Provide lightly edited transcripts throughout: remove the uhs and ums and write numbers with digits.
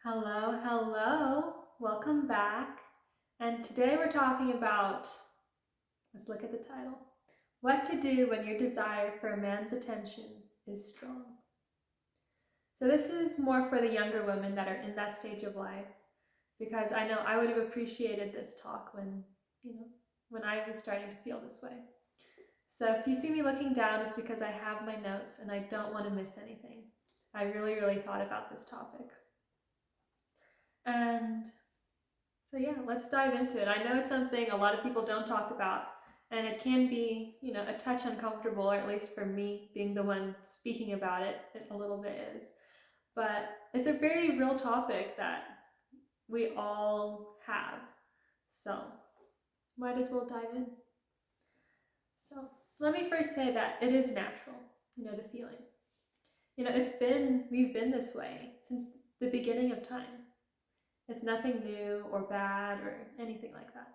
Hello, hello. Welcome back. And today we're talking about, let's look at the title. What to do when your desire for a man's attention is strong. So this is more for the younger women that are in that stage of life, because I know I would have appreciated this talk when I was starting to feel this way. So if you see me looking down, it's because I have my notes and I don't want to miss anything. I really, really thought about this topic. And So yeah, let's dive into it. I know it's something a lot of people don't talk about, and it can be, a touch uncomfortable, or at least for me, being the one speaking about it, it a little bit is. But it's a very real topic that we all have. So might as well dive in. So let me first say that it is natural, the feeling. We've been this way since the beginning of time. It's nothing new or bad or anything like that.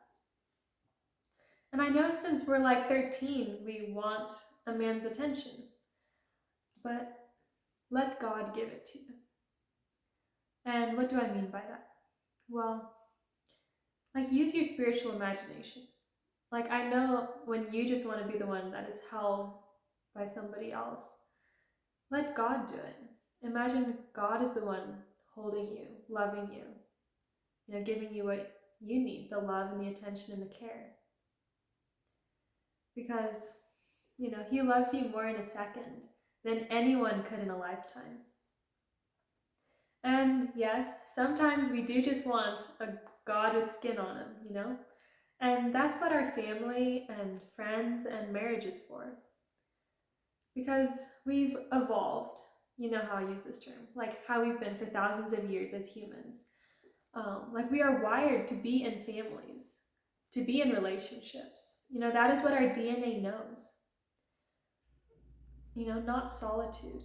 And I know since we're like 13, we want a man's attention, but let God give it to you. And what do I mean by that? Well, like use your spiritual imagination. Like I know when you just want to be the one that is held by somebody else, let God do it. Imagine God is the one holding you, loving you, giving you what you need, the love and the attention and the care. Because, he loves you more in a second than anyone could in a lifetime. And yes, sometimes we do just want a God with skin on him. And that's what our family and friends and marriage is for. Because we've evolved, you know how I use this term, like how we've been for thousands of years as humans. Like we are wired to be in families, to be in relationships. That is what our DNA knows. Not solitude.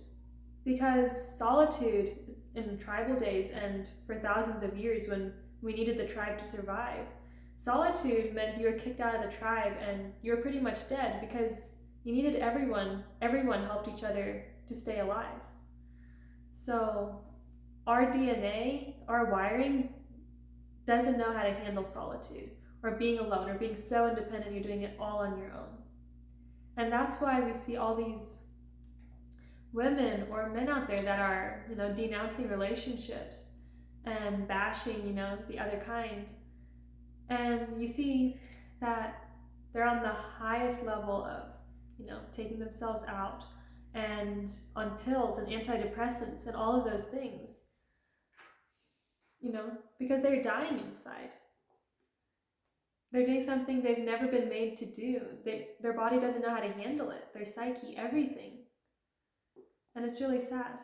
Because solitude in tribal days and for thousands of years when we needed the tribe to survive, solitude meant you were kicked out of the tribe and you were pretty much dead because you needed everyone. Everyone helped each other to stay alive. So our DNA, our wiring, doesn't know how to handle solitude or being alone or being so independent you're doing it all on your own. And that's why we see all these women or men out there that are, denouncing relationships and bashing, the other kind. And you see that they're on the highest level of, taking themselves out and on pills and antidepressants and all of those things, because they're dying inside. They're doing something they've never been made to do. Their body doesn't know how to handle it, their psyche, everything. And it's really sad.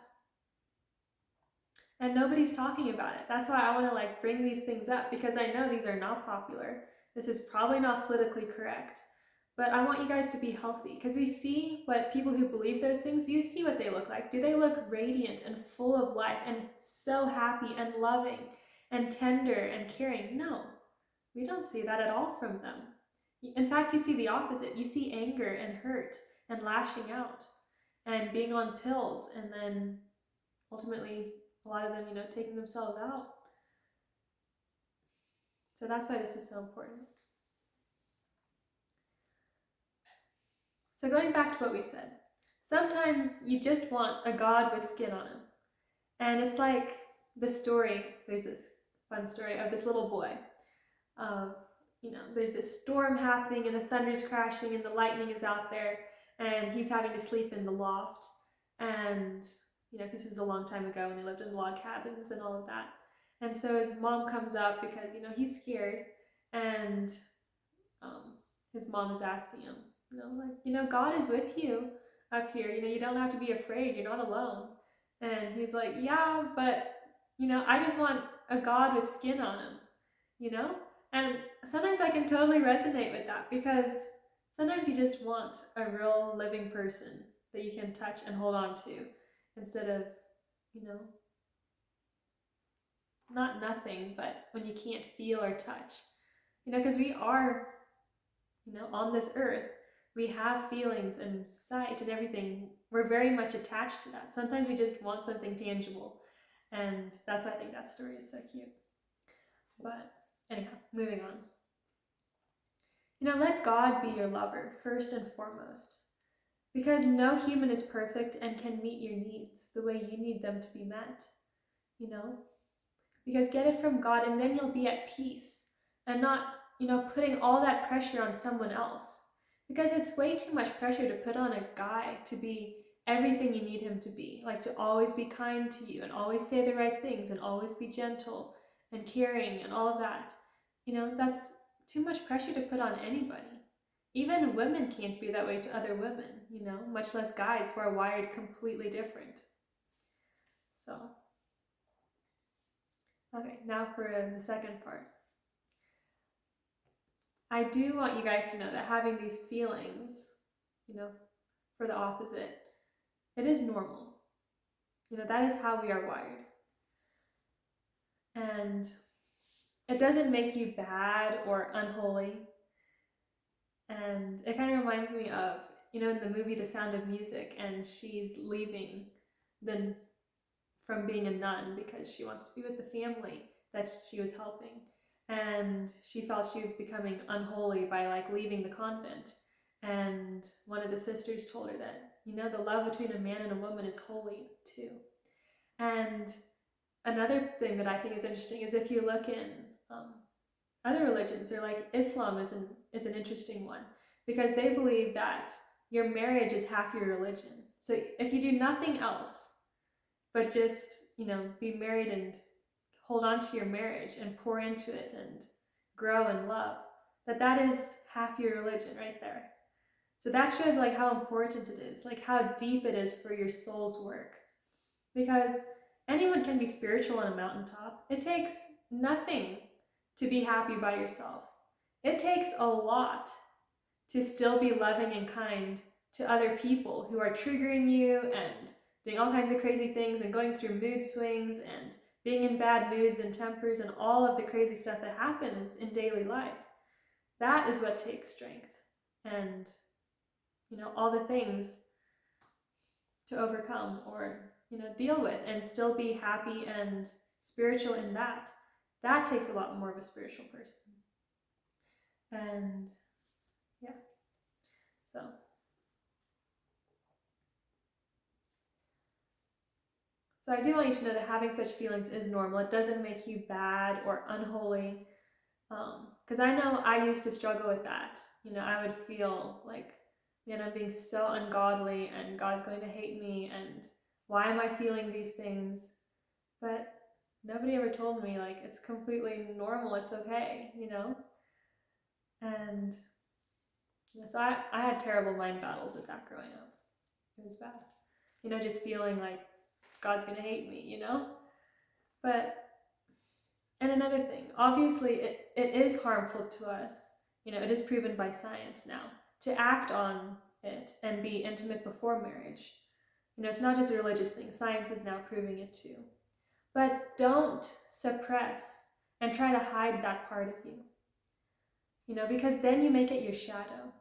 And nobody's talking about it. That's why I want to bring these things up, because I know these are not popular. This is probably not politically correct. But I want you guys to be healthy, because we see what people who believe those things, you see what they look like. Do they look radiant and full of life and so happy and loving and tender and caring? No, we don't see that at all from them. In fact, you see the opposite. You see anger and hurt and lashing out and being on pills, and then ultimately a lot of them, taking themselves out. So that's why this is so important. So going back to what we said, sometimes you just want a God with skin on him. And it's like the story, there's this fun story of this little boy. There's this storm happening and the thunder's crashing and the lightning is out there and he's having to sleep in the loft. And, because this is a long time ago when they lived in log cabins and all of that. And so his mom comes up because, he's scared. And his mom is asking him, God is with you up here. You don't have to be afraid. You're not alone. And he's like, yeah, but, I just want a God with skin on him, And sometimes I can totally resonate with that, because sometimes you just want a real living person that you can touch and hold on to instead of, not nothing, but when you can't feel or touch. Because we are, on this earth, we have feelings and sight and everything. We're very much attached to that. Sometimes we just want something tangible. And that's why I think that story is so cute. But anyhow, moving on. Let God be your lover first and foremost. Because no human is perfect and can meet your needs the way you need them to be met. Because get it from God and then you'll be at peace and not, putting all that pressure on someone else. Because it's way too much pressure to put on a guy to be everything you need him to be, like to always be kind to you and always say the right things and always be gentle and caring and all of that. That's too much pressure to put on anybody. Even women can't be that way to other women, much less guys who are wired completely different. So, okay, now for the second part. I do want you guys to know that having these feelings, for the opposite, it is normal. That is how we are wired. And it doesn't make you bad or unholy. And it kind of reminds me of, in the movie The Sound of Music, and she's leaving from being a nun because she wants to be with the family that she was helping. And she felt she was becoming unholy by leaving the convent. And one of the sisters told her that, the love between a man and a woman is holy too. And another thing that I think is interesting is if you look in other religions, or Islam is an interesting one, because they believe that your marriage is half your religion. So if you do nothing else but just, be married and hold on to your marriage and pour into it and grow in love, that is half your religion right there. So that shows how important it is, how deep it is for your soul's work. Because anyone can be spiritual on a mountaintop. It takes nothing to be happy by yourself. It takes a lot to still be loving and kind to other people who are triggering you and doing all kinds of crazy things and going through mood swings and being in bad moods and tempers and all of the crazy stuff that happens in daily life. That is what takes strength and, all the things to overcome or, deal with and still be happy and spiritual in that. That takes a lot more of a spiritual person. And yeah, so I do want you to know that having such feelings is normal. It doesn't make you bad or unholy. Because I know I used to struggle with that. I would feel like, man, I'm being so ungodly and God's going to hate me and why am I feeling these things? But nobody ever told me it's completely normal, it's okay, And so I had terrible mind battles with that growing up. It was bad. Just feeling like God's gonna hate me, But, and another thing, obviously it is harmful to us, it is proven by science now, to act on it and be intimate before marriage. It's not just a religious thing, science is now proving it too. But don't suppress and try to hide that part of you, because then you make it your shadow.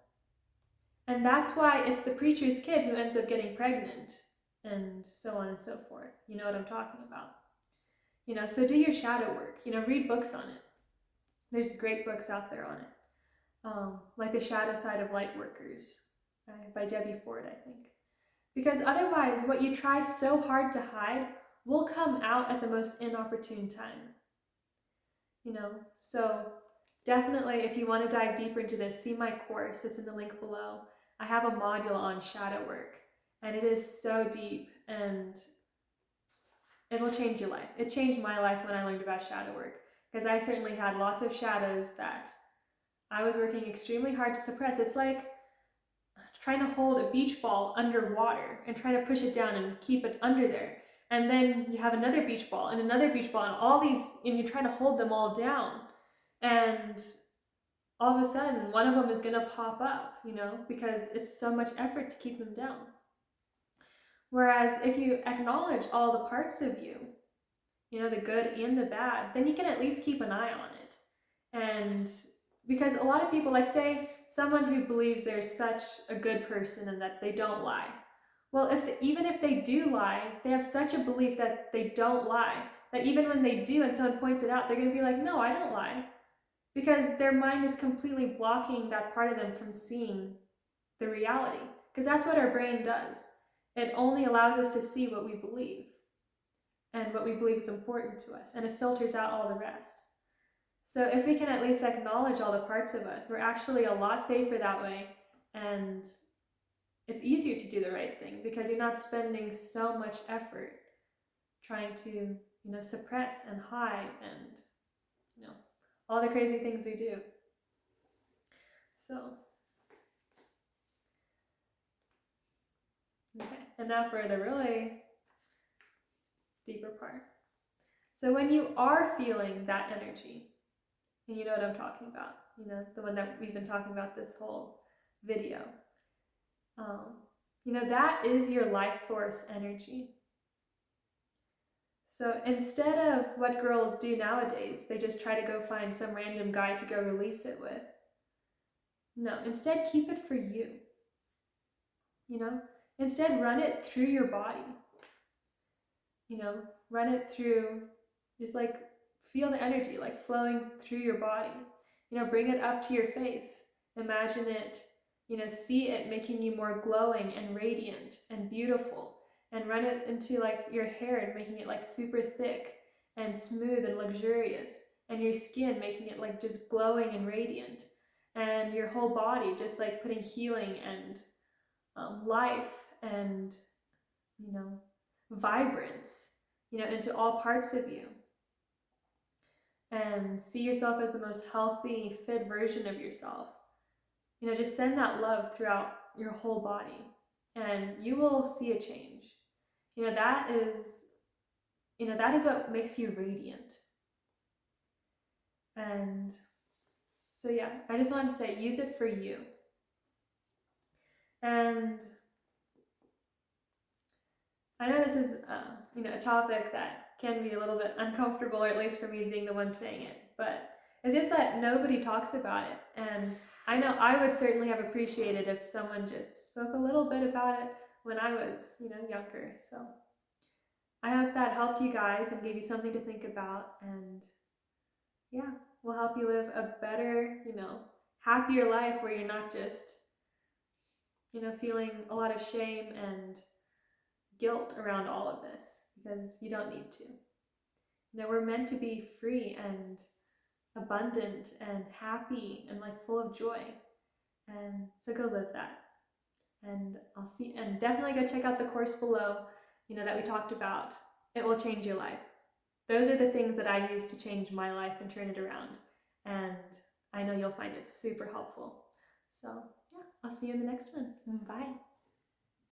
And that's why it's the preacher's kid who ends up getting pregnant and so on and so forth. You know what I'm talking about. So do your shadow work, read books on it. There's great books out there on it. Like The Shadow Side of Light Workers by Debbie Ford, I think. Because otherwise, what you try so hard to hide will come out at the most inopportune time. So definitely if you want to dive deeper into this, see my course, it's in the link below. I have a module on shadow work, and it is so deep and it will change your life. It changed my life when I learned about shadow work, because I certainly had lots of shadows that I was working extremely hard to suppress. It's like trying to hold a beach ball underwater and trying to push it down and keep it under there. And then you have another beach ball and another beach ball and all these, and you're trying to hold them all down. And all of a sudden, one of them is going to pop up, because it's so much effort to keep them down. Whereas if you acknowledge all the parts of you, the good and the bad, then you can at least keep an eye on it. And because a lot of people, say someone who believes they're such a good person and that they don't lie. Well, even if they do lie, they have such a belief that they don't lie, that even when they do and someone points it out, they're going to be like, no, I don't lie. Because their mind is completely blocking that part of them from seeing the reality. Because that's what our brain does. It only allows us to see what we believe and what we believe is important to us, and it filters out all the rest. So if we can at least acknowledge all the parts of us, we're actually a lot safer that way, and it's easier to do the right thing because you're not spending so much effort trying to, suppress and hide and, all the crazy things we do. So, okay, and now for the really deeper part. So when you are feeling that energy, and you know what I'm talking about, the one that we've been talking about this whole video, that is your life force energy. So instead of what girls do nowadays, they just try to go find some random guy to go release it with. No, instead keep it for you. Instead run it through your body. Run it through, just like feel the energy like flowing through your body. Bring it up to your face. Imagine it, see it making you more glowing and radiant and beautiful. And run it into like your hair and making it like super thick and smooth and luxurious. And your skin making it like just glowing and radiant. And your whole body just like putting healing and life and, vibrance, into all parts of you. And see yourself as the most healthy, fit version of yourself. Just send that love throughout your whole body and you will see a change. That is what makes you radiant. And so yeah, I just wanted to say, use it for you. And I know this is, a topic that can be a little bit uncomfortable, or at least for me being the one saying it, but it's just that nobody talks about it. And I know I would certainly have appreciated if someone just spoke a little bit about it when I was, younger. So I hope that helped you guys and gave you something to think about, and yeah, will help you live a better, happier life where you're not just, feeling a lot of shame and guilt around all of this, because you don't need to. We're meant to be free and abundant and happy and like full of joy. And so go live that. And I'll see, and definitely go check out the course below, that we talked about. It will change your life. Those are the things that I use to change my life and turn it around. And I know you'll find it super helpful. So yeah, I'll see you in the next one. Bye.